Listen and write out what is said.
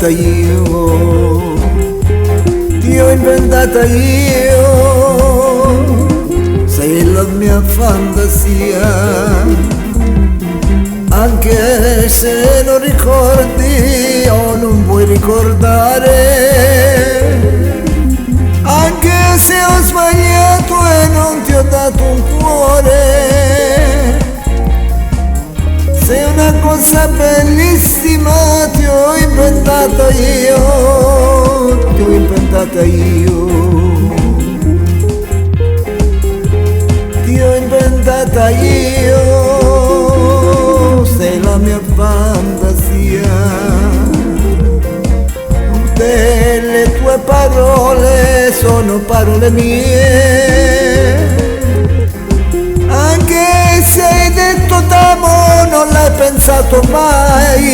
io, ti ho inventata io, sei la mia fantasia, anche se non ricordi o non vuoi ricordare, anche se ho sbagliato e non ti ho dato un cuore, sei una cosa bellissima, ti ho inventata io, ti ho inventata io, ti ho inventata io, sei la mia fantasia, tutte le tue parole sono parole mie, anche se hai detto t'amo non l'hai pensato mai,